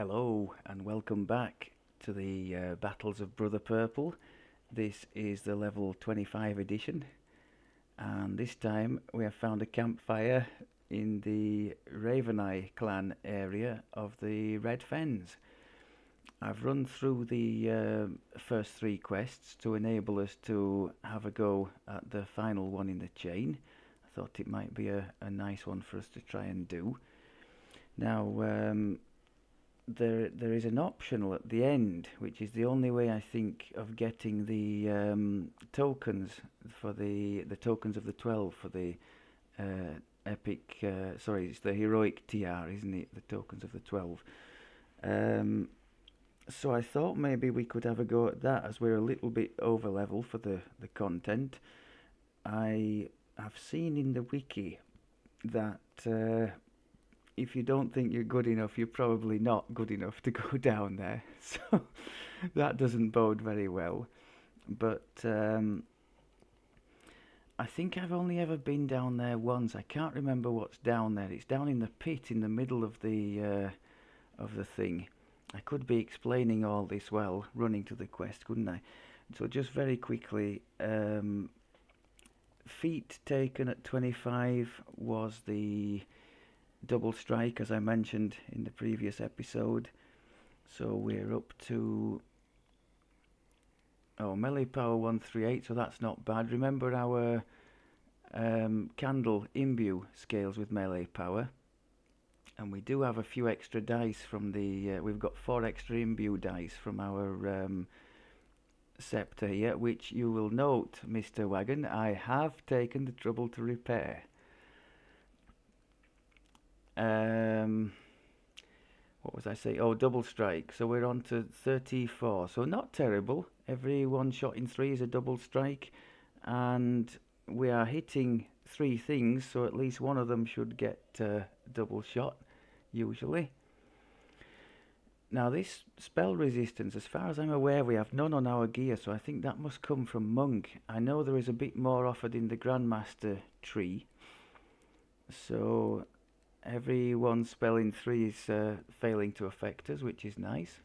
Hello and welcome back to the Battles of Brother Purple. This is the level 25 edition, and this time we have found a campfire in the Raveneye clan area of the Red Fens. I've run through the first three quests to enable us to have a go at the final one in the chain. I thought it might be a nice one for us to try and do. Now, there is an optional at the end, which is the only way I think of getting the tokens for the tokens of the 12 for the epic. Sorry, it's the heroic TR, isn't it? The tokens of the 12. So I thought maybe we could have a go at that, as we're a little bit over level for the content. I have seen in the wiki that if you don't think you're good enough, you're probably not good enough to go down there. So that doesn't bode very well. But I think I've only ever been down there once. I can't remember what's down there. It's down in the pit in the middle of the thing. I could be explaining all this while running to the quest, couldn't I? So just very quickly, feat taken at 25 was the double strike, as I mentioned in the previous episode. So we're up to melee power 138, so that's not bad. Remember our candle imbue scales with melee power, and we do have a few extra dice from the we've got 4 extra imbue dice from our scepter here, which you will note, Mr. Wagon, I have taken the trouble to repair. What was I saying? Oh, double strike. So we're on to 34. So not terrible. Every one shot in 3 is a double strike, and we are hitting 3 things, so at least one of them should get double shot, usually. Now this spell resistance, as far as I'm aware, we have none on our gear, so I think that must come from Monk. I know there is a bit more offered in the Grandmaster tree, so every one spell in 3 is failing to affect us, which is nice.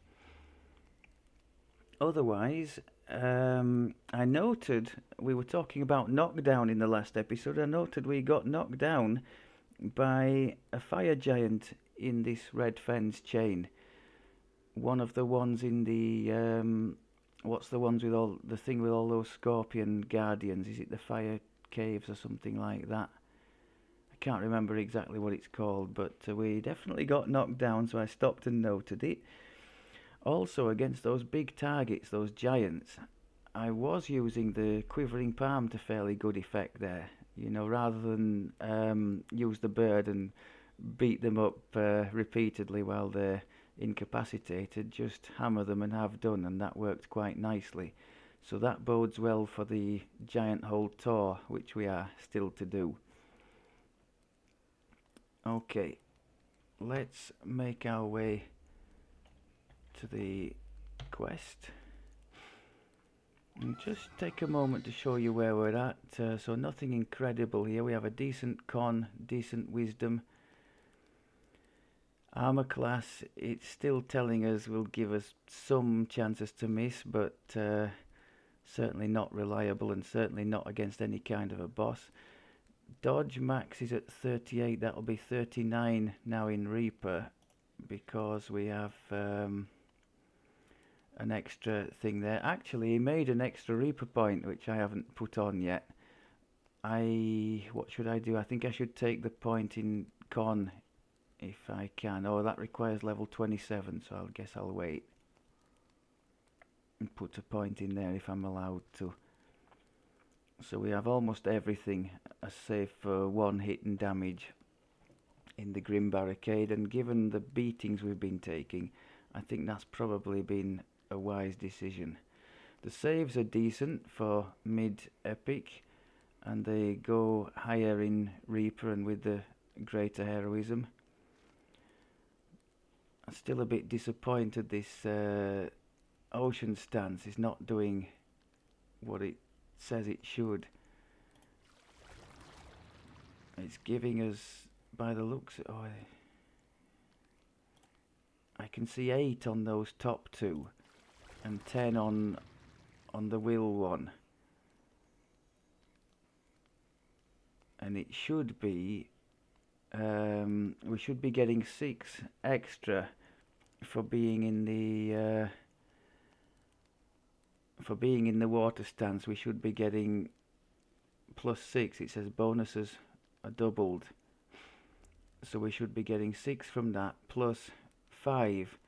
Otherwise, I noted, we were talking about knockdown in the last episode, I noted we got knocked down by a fire giant in this Red Fens chain. One of the ones in the, what's the ones with all, the thing with all those scorpion guardians, is it the fire caves or something like that? I can't remember exactly what it's called, but we definitely got knocked down, so I stopped and noted it. Also, against those big targets, those giants, I was using the quivering palm to fairly good effect there. You know, rather than use the bird and beat them up repeatedly while they're incapacitated, just hammer them and have done, and that worked quite nicely. So that bodes well for the giant hold tour, which we are still to do. Okay, let's make our way to the quest and just take a moment to show you where we're at. So nothing incredible here. We have a decent con, decent wisdom. Armor class, it's still telling us will give us some chances to miss, but certainly not reliable, and certainly not against any kind of a boss. Dodge max is at 38, that'll be 39 now in Reaper, because we have an extra thing there. Actually, he made an extra Reaper point, which I haven't put on yet. What should I do? I think I should take the point in con if I can. Oh, that requires level 27, so I guess I'll wait and put a point in there if I'm allowed to. So we have almost everything, save for 1 hit and damage in the Grim Barricade, and given the beatings we've been taking, I think that's probably been a wise decision. The saves are decent for mid-epic, and they go higher in Reaper and with the greater heroism. I'm still a bit disappointed this ocean stance is not doing what it says it should. It's giving us, by the looks, I can see 8 on those top 2 and 10 on the wheel one. And it should be, we should be getting 6 extra for being in the water stance. We should be getting +6. It says bonuses are doubled, so we should be getting 6 from that, plus 5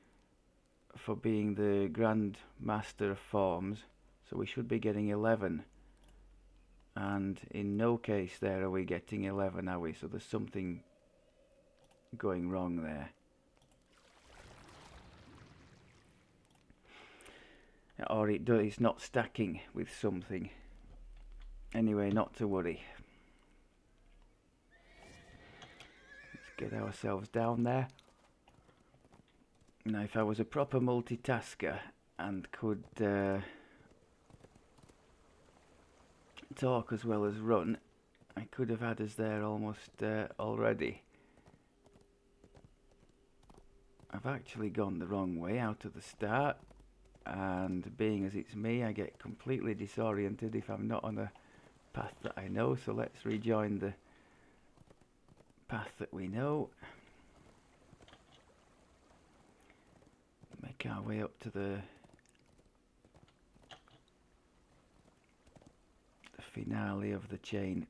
for being the Grand Master of Forms, so we should be getting 11. And in no case there are we getting 11, are we? So there's something going wrong there. Or it's not stacking with something. Anyway, not to worry. Let's get ourselves down there. Now, if I was a proper multitasker and could talk as well as run, I could have had us there almost already. I've actually gone the wrong way out of the start, and being as it's me, I get completely disoriented if I'm not on a path that I know. So let's rejoin the path that we know. Make our way up to the finale of the chain,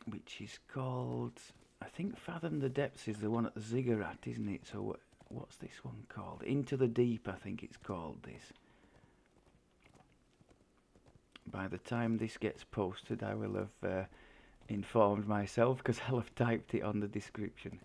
which is called, I think Fathom the Depths is the one at the ziggurat, isn't it? So what's this one called? Into the Deep, I think it's called, this. By the time this gets posted, I will have informed myself, because I'll have typed it on the description.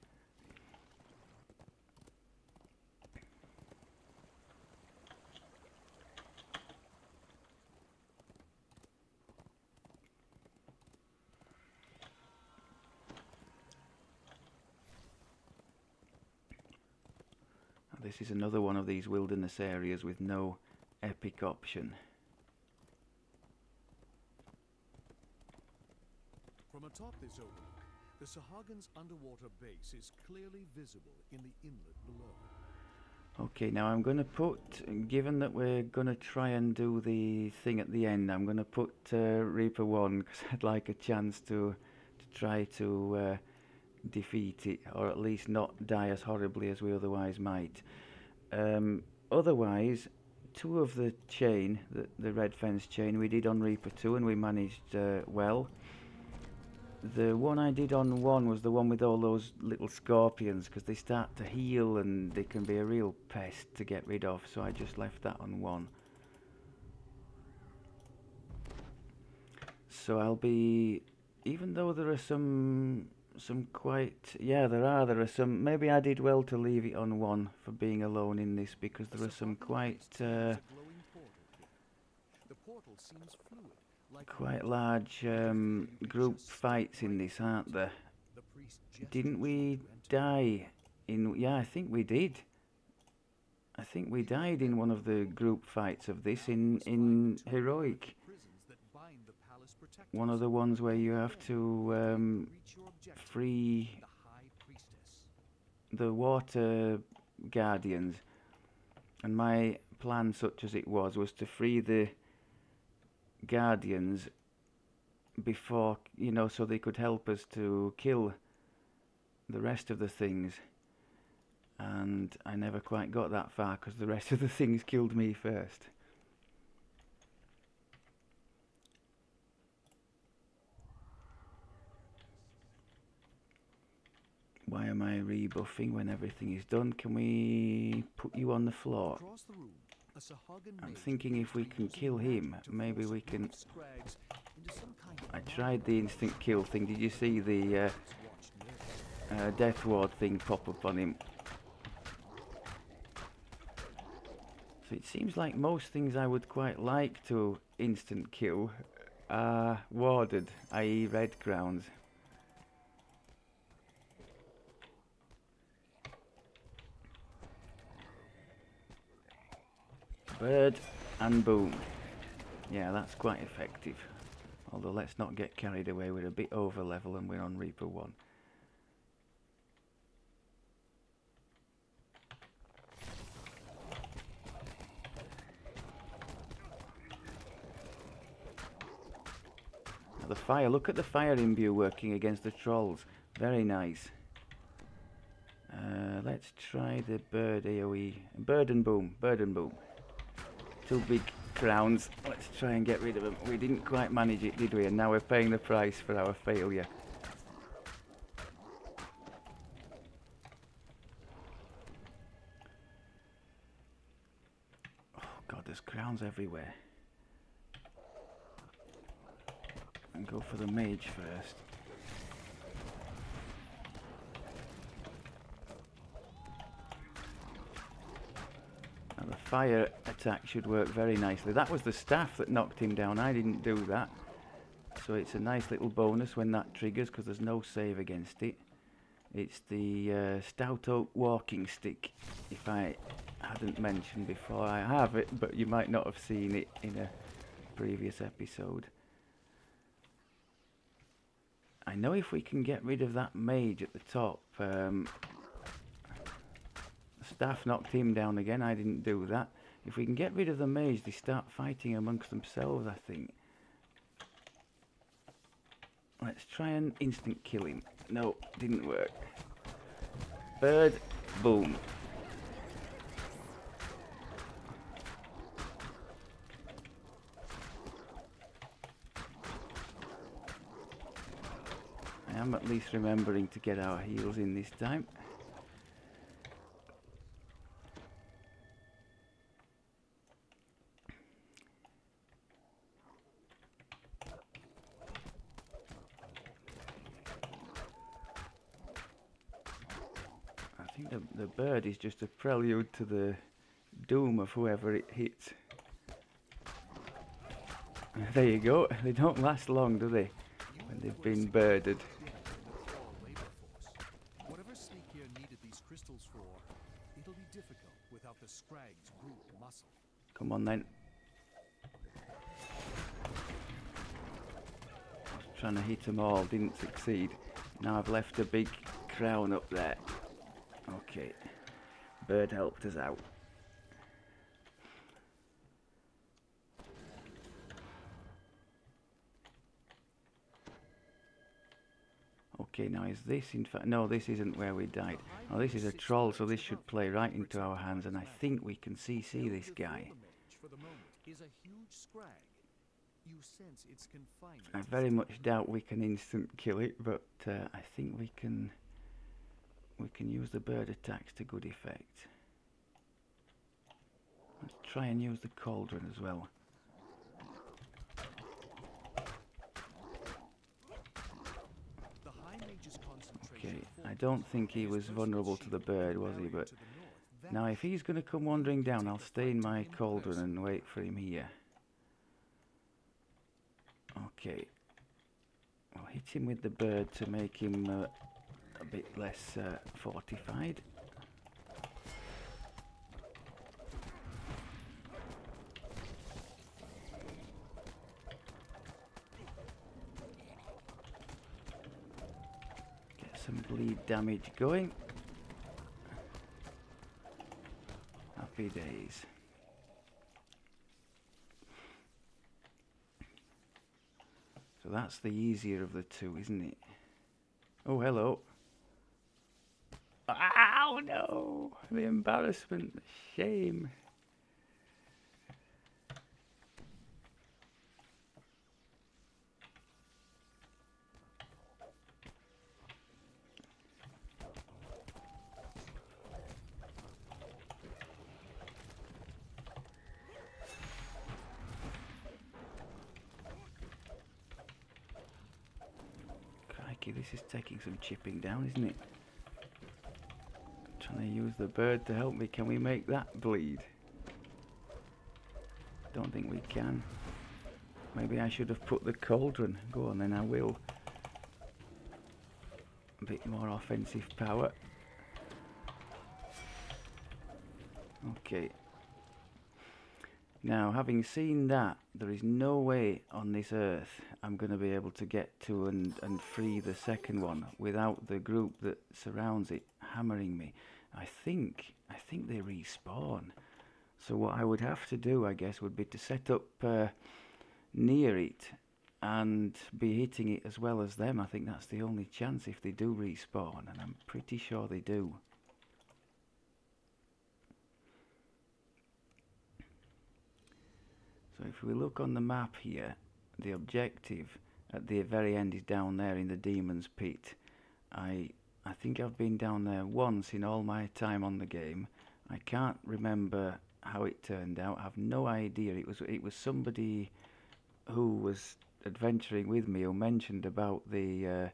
This is another one of these wilderness areas with no epic option. From atop this overlook, the Sahagins' underwater base is clearly visible in the inlet below. Okay, now I'm going to put, given that we're going to try and do the thing at the end, I'm going to put Reaper 1, because I'd like a chance to try to defeat it, or at least not die as horribly as we otherwise might. Otherwise, 2 of the chain, the red fence chain, we did on Reaper 2 and we managed well. The one I did on 1 was the one with all those little scorpions, because they start to heal and they can be a real pest to get rid of, so I just left that on 1. So I'll be, even though there are some quite, yeah, there are some, maybe I did well to leave it on 1 for being alone in this, because there are some quite quite large group fights in this, aren't there? Didn't we die in, yeah, I think we did. I think we died in one of the group fights of this in Heroic. One of the ones where you have to free the water guardians, and my plan, such as it was to free the guardians before, you know, so they could help us to kill the rest of the things, and I never quite got that far because the rest of the things killed me first. Why am I rebuffing when everything is done? Can we put you on the floor? I'm thinking if we can kill him, maybe we can... I tried the instant kill thing. Did you see the death ward thing pop up on him? So it seems like most things I would quite like to instant kill are warded, i.e. red crowns. Bird and boom. Yeah, that's quite effective. Although let's not get carried away, we're a bit over level and we're on Reaper 1. fire. Look at the fire imbue working against the trolls. Very nice. Let's try the bird AoE. Bird and boom. Bird and boom. Two big crowns. Let's try and get rid of them. We didn't quite manage it, did we? And now we're paying the price for our failure. Oh god, there's crowns everywhere. And go for the mage first. Now the fire attack should work very nicely. That was the staff that knocked him down. I didn't do that. So it's a nice little bonus when that triggers, because there's no save against it. It's the stout oak walking stick. If I hadn't mentioned before, I have it, but you might not have seen it in a previous episode. I know if we can get rid of that mage at the top. Staff knocked him down again. I didn't do that. If we can get rid of the mage, they start fighting amongst themselves, I think. Let's try and instant kill him. No, didn't work. Bird, boom. I am at least remembering to get our heals in this time. I think the bird is just a prelude to the doom of whoever it hits. There you go. They don't last long, do they? When they've been birded. Whatever sneak here needed these crystals for, it'll be difficult without the Scrag's brute muscle. Come on then. I was trying to hit them all, didn't succeed. Now I've left a big crown up there. Okay. Bird helped us out. Okay, now is this in fact... No, this isn't where we died. Oh, this is a troll, so this should play right into our hands, and I think we can CC this guy. I very much doubt we can instant kill it, but I think we can use the bird attacks to good effect. Let's try and use the cauldron as well. Okay, I don't think he was vulnerable to the bird, was he? But now if he's going to come wandering down, I'll stay in my cauldron and wait for him here. Okay. I'll hit him with the bird to make him a bit less fortified. Some bleed damage going. Happy days. So that's the easier of the two, isn't it? Oh, hello. Oh no! The embarrassment, the shame. This is taking some chipping down, isn't it? I'm trying to use the bird to help me. Can we make that bleed? Don't think we can. Maybe I should have put the cauldron. Go on then, I will. A bit more offensive power. Okay. Now, having seen that, there is no way on this earth I'm going to be able to get to and free the second one without the group that surrounds it hammering me. I think they respawn. So what I would have to do, I guess, would be to set up near it and be hitting it as well as them. I think that's the only chance if they do respawn, and I'm pretty sure they do. So if we look on the map here, the objective at the very end is down there in the Demon's Pit. I think I've been down there once in all my time on the game. I can't remember how it turned out. I have no idea. It was somebody who was adventuring with me who mentioned about the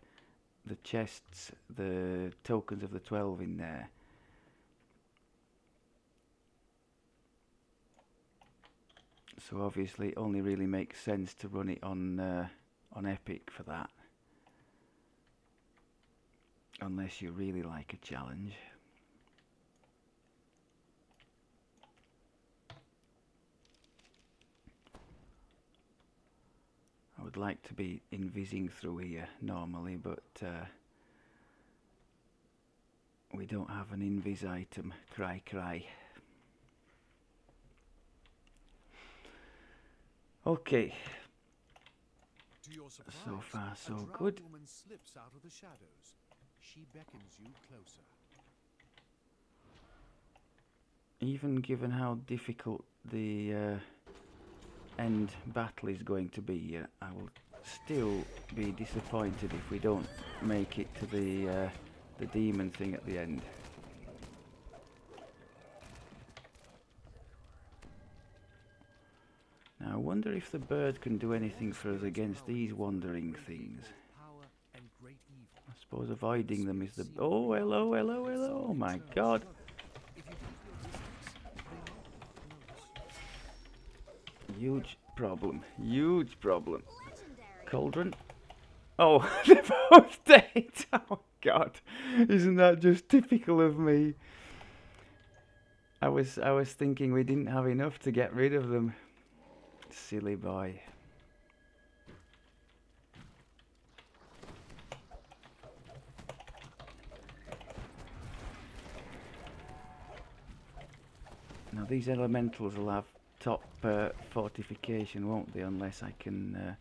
chests, the tokens of the 12 in there. So obviously it only really makes sense to run it on Epic for that. Unless you really like a challenge. I would like to be invising through here normally, but we don't have an invis item. Cry cry. Okay. To your surprise, So far so a drow good. woman slips out of the shadows. She beckons you closer. Even given how difficult the end battle is going to be, I will still be disappointed if we don't make it to the demon thing at the end. Now I wonder if the bird can do anything for us against these wandering things. I suppose avoiding them is the... Oh, hello, hello, hello, oh my god. Huge problem, huge problem. Cauldron. Oh, they're both dead. Oh god, isn't that just typical of me? I was thinking we didn't have enough to get rid of them. Silly boy. Now these elementals will have top fortification, won't they, unless I can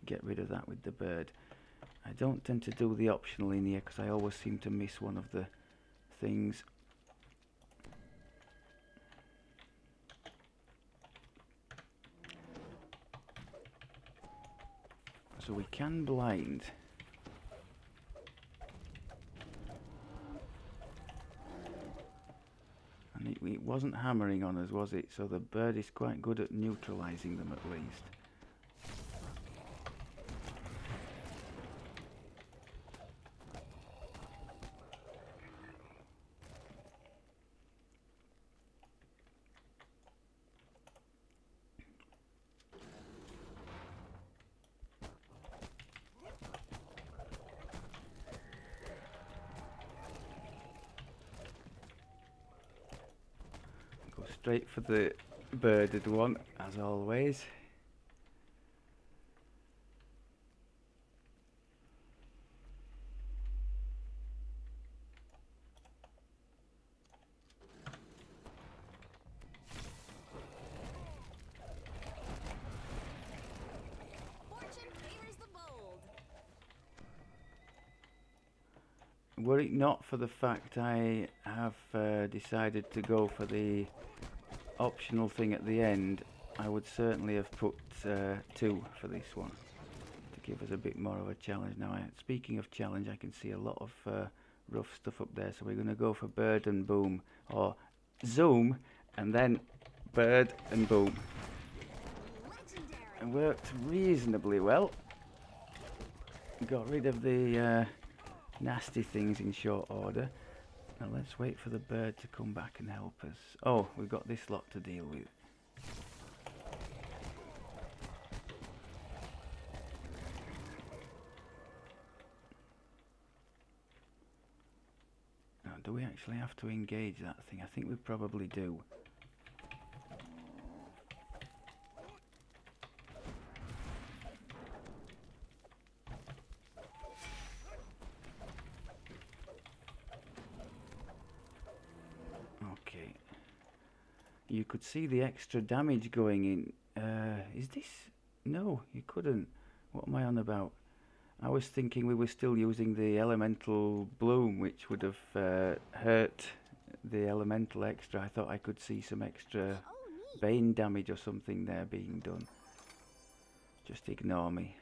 get rid of that with the bird. I don't tend to do the optional in here because I always seem to miss one of the things. So we can blind. And it wasn't hammering on us, was it? So the bird is quite good at neutralising them at least. Straight for the birded one, as always. Fortune favors the bold. Were it not for the fact I have decided to go for the optional thing at the end, I would certainly have put 2 for this one to give us a bit more of a challenge. Now, speaking of challenge, I can see a lot of rough stuff up there, so we're going to go for bird and boom, or zoom and then bird and boom. It worked reasonably well. Got rid of the nasty things in short order. Now let's wait for the bird to come back and help us. Oh, we've got this lot to deal with. Now, do we actually have to engage that thing? I think we probably do. You could see the extra damage going in. Is this? No, you couldn't. What am I on about? I was thinking we were still using the elemental bloom, which would have hurt the elemental extra. I thought I could see some extra Oh, neat. bane damage or something there being done. Just ignore me.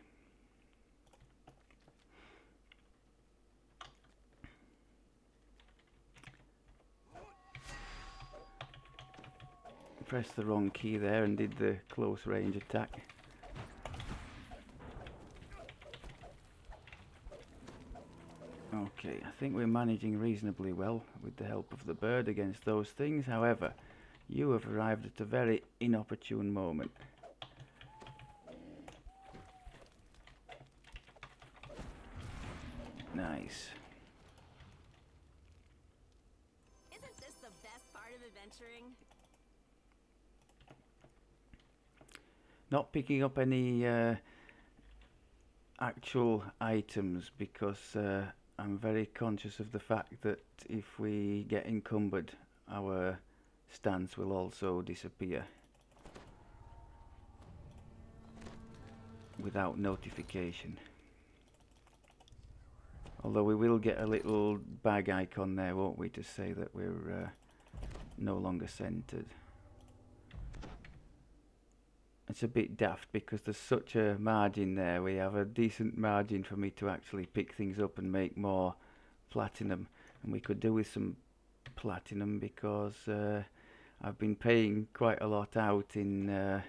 Pressed the wrong key there and did the close range attack. Okay, I think we're managing reasonably well with the help of the bird against those things. However, you have arrived at a very inopportune moment. Nice. Isn't this the best part of adventuring? Not picking up any actual items because I'm very conscious of the fact that if we get encumbered, our stance will also disappear without notification. Although we will get a little bag icon there, won't we, to say that we're no longer centered. It's a bit daft because there's such a margin there. We have a decent margin for me to actually pick things up and make more platinum, and we could do with some platinum because I've been paying quite a lot out in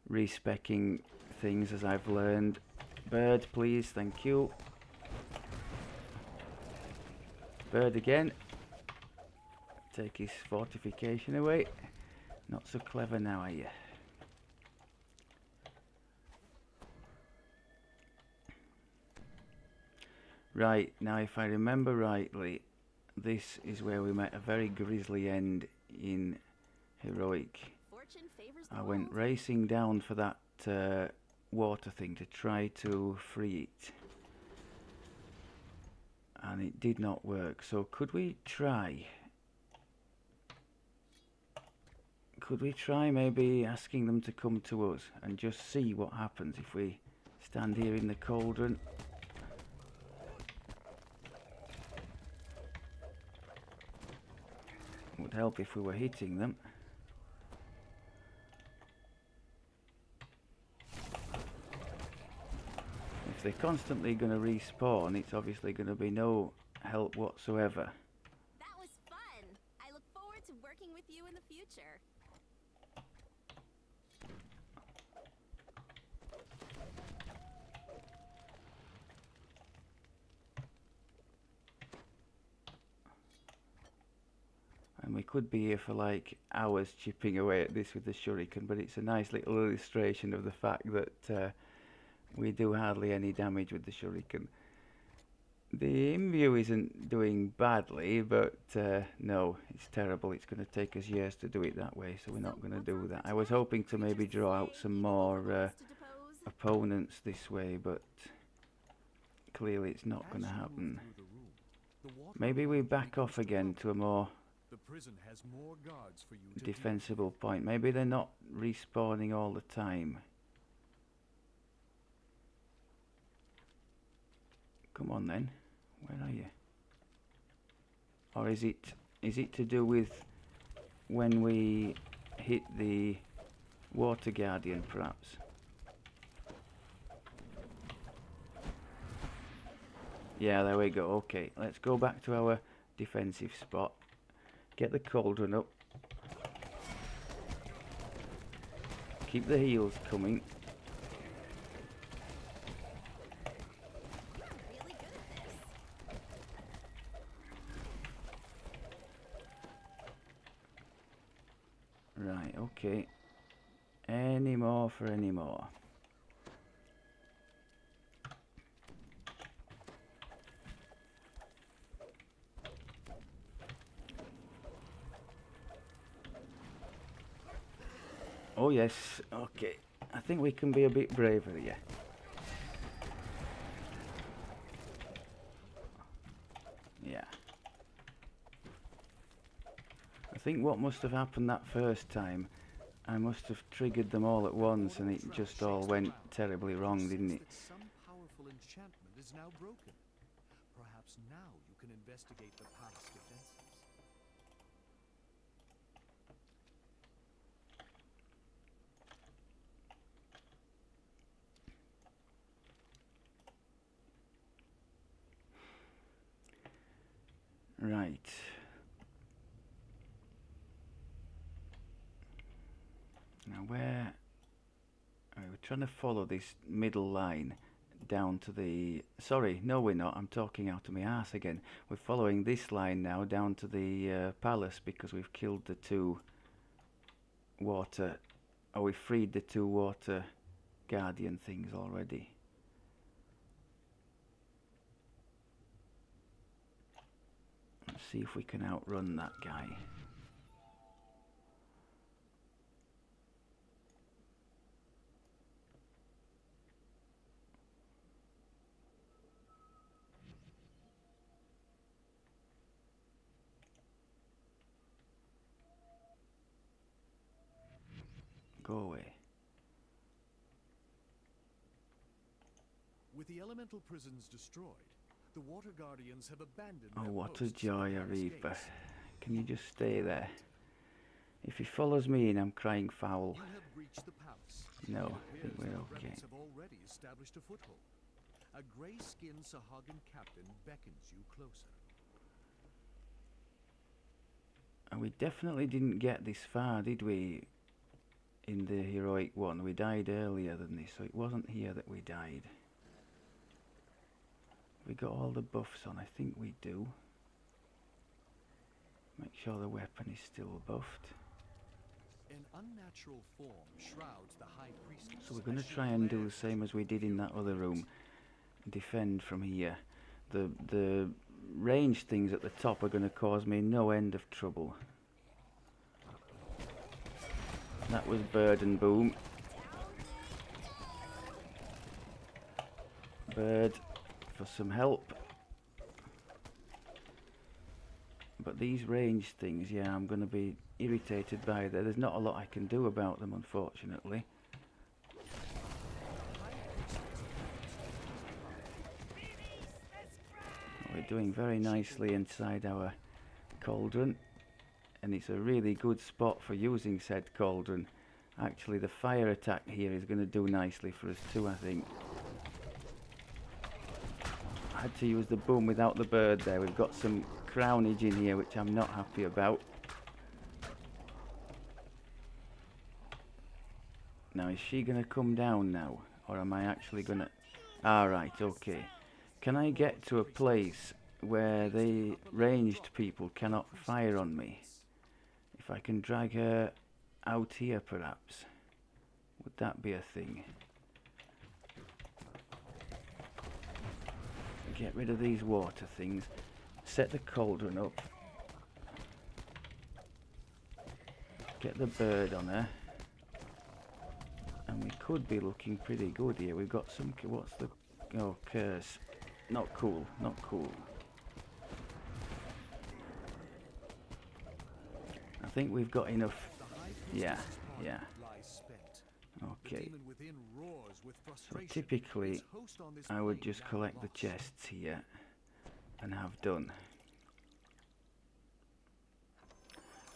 respecking things, as I've learned. Bird, please, thank you. Bird again. Take his fortification away. Not so clever now, are you? Right, now if I remember rightly, this is where we met a very grisly end in Heroic. Fortune favors the I went bold. racing down for that water thing to try to free it. And it did not work, so could we try maybe asking them to come to us and just see what happens if we stand here in the cauldron? Would help if we were hitting them. If they're constantly going to respawn, it's obviously going to be no help whatsoever. That was fun. I look forward to working with you in the future. And we could be here for like hours chipping away at this with the shuriken, but it's a nice little illustration of the fact that we do hardly any damage with the shuriken. The imview isn't doing badly, but no, it's terrible. It's going to take us years to do it that way, so we're not going to do that. I was hoping to maybe draw out some more opponents this way, but clearly it's not going to happen. Maybe we back off again to a more The prison has more guards for you to defensible point. Maybe they're not respawning all the time. Come on then, where are you? Or is it to do with when we hit the water guardian, perhaps? Yeah, there we go. Okay, let's go back to our defensive spot. Get the cauldron up. Keep the heals coming. Really good at this. Right, okay. Any more for any more? Oh yes, okay. I think we can be a bit braver here. Yeah. I think what must have happened that first time I must have triggered them all at once and it just all went terribly wrong, didn't it? That some powerful enchantment is now broken. Perhaps now you can investigate the palace defenses. Right. Now where... we're trying to follow this middle line down to the... Sorry, no we're not. I'm talking out of my arse again. We're following this line now down to the palace because we've killed the two water... Oh, we freed the two water guardian things already. Let's see if we can outrun that guy. Go away. With the elemental prisons destroyed, the water guardians have abandoned Oh, their what a posts at joy, the palace Arepa. gates. Can you just stay there? If he follows me in, I'm crying foul. You have breached the palace. No, It I think appears we're that the okay. rebels have already established a foothold. A grey-skinned Sahagan captain beckons you closer. And we definitely didn't get this far, did we? In the heroic one, we died earlier than this, so it wasn't here that we died. We got all the buffs on, I think we do. Make sure the weapon is still buffed. An unnatural form shrouds the high priestess. So we're going as to she try and do the glares same as we did in that into other your room. Defend from here. The ranged things at the top are going to cause me no end of trouble. That was Bird and Boom. Bird for some help. But these ranged things, yeah, I'm going to be irritated by that. There's not a lot I can do about them, unfortunately. We're doing very nicely inside our cauldron, and it's a really good spot for using said cauldron. Actually, the fire attack here is going to do nicely for us too, I think. I had to use the boom without the bird there. We've got some crownage in here which I'm not happy about. Now, is she going to come down now? Or am I actually going to... Alright, okay. Can I get to a place where the ranged people cannot fire on me? If I can drag her out here, perhaps. Would that be a thing? Get rid of these water things. Set the cauldron up. Get the bird on her. And we could be looking pretty good here. We've got some... What's the... Oh, curse. Not cool. Not cool. I think we've got enough... Yeah, yeah. Okay. So typically, I would just collect the chests here and have done.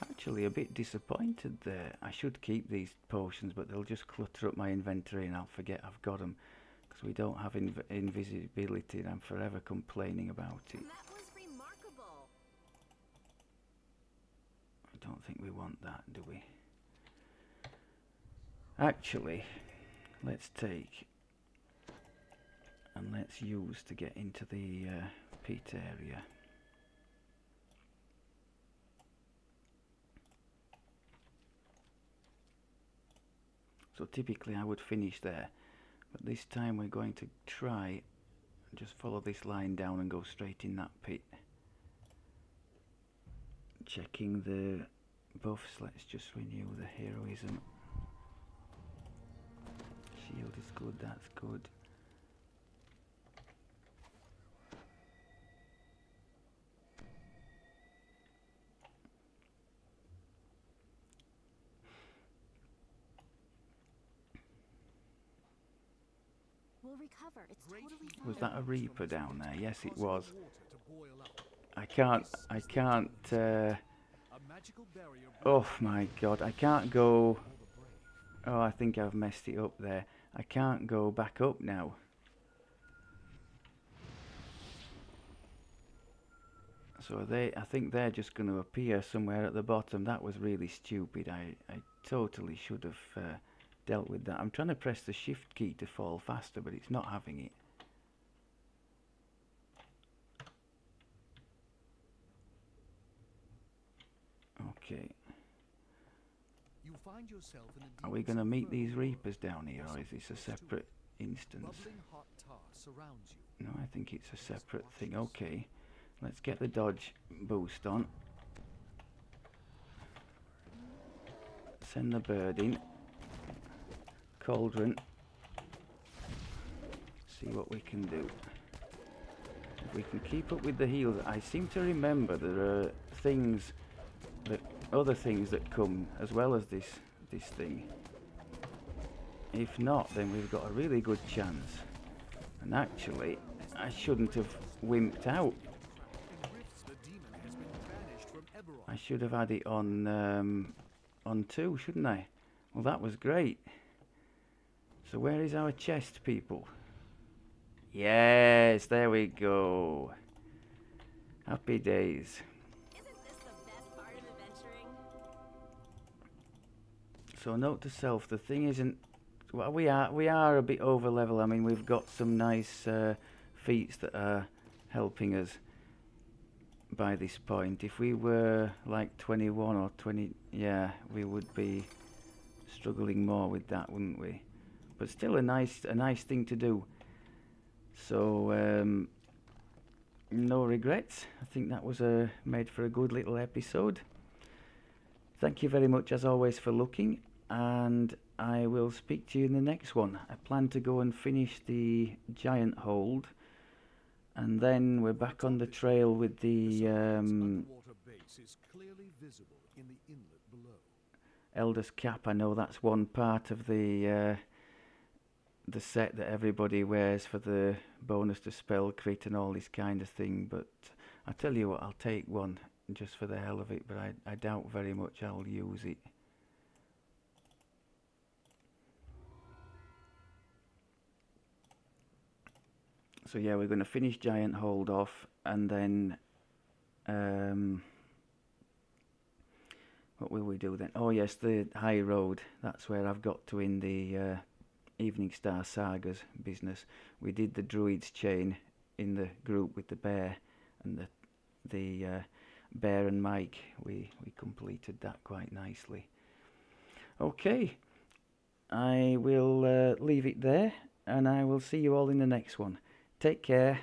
Actually, a bit disappointed there. I should keep these potions, but they'll just clutter up my inventory and I'll forget I've got them. Because we don't have invisibility and I'm forever complaining about it. That was remarkable. I don't think we want that, do we? Actually, let's take and let's use to get into the pit area. So typically I would finish there, but this time we're going to try and just follow this line down and go straight in that pit. Checking the buffs, let's just renew the heroism. Shield is good, that's good. We'll recover. It's totally fine. Was that a Reaper down there? Yes, it Causing the was. water to boil up. I can't. A magical barrier Oh my God! I can't go. all the brave. Oh, I think I've messed it up there. I can't go back up now. So I think they're just going to appear somewhere at the bottom. That was really stupid. I totally should have dealt with that. I'm trying to press the shift key to fall faster, but it's not having it. Okay. You find yourself in a Are we deep going to meet inferno these world. Reapers down here, or is this a separate instance? Bubbling hot tar surrounds you. No, I think it's a separate thing. Okay. Let's get the dodge boost on. Send the bird in. Cauldron. See what we can do. If we can keep up with the heals. I seem to remember there are things that other things that come as well as this thing. If not, then we've got a really good chance. And actually, I shouldn't have wimped out. In rifts, the demon has been banished from Eberron. I should have had it on 2, shouldn't I? Well, that was great. So where is our chest, people? Yes, there we go. Happy days. Isn't this the best part of adventuring? So note to self, the thing isn't. Well, we are a bit over level. I mean, we've got some nice feats that are helping us by this point. If we were like 21 or 20, yeah, we would be struggling more with that, wouldn't we? But still a nice thing to do. So no regrets. I think that was made for a good little episode. Thank you very much as always for looking, and I will speak to you in the next one. I plan to go and finish the giant hold, and then we're back on the trail with the Underwater base is clearly visible in the inlet below. Elder's Cap. I know that's one part of the set that everybody wears for the bonus to spell crit and all this kind of thing, but I tell you what, I'll take one just for the hell of it, but I doubt very much I'll use it. So yeah, we're going to finish Giant Hold off, and then what will we do then? Oh yes, the High Road. That's where I've got to in the Evening Star Sagas business. We did the Druid's Chain in the group with the bear and the bear and Mike. We completed that quite nicely. Okay, I will leave it there, and I will see you all in the next one. Take care.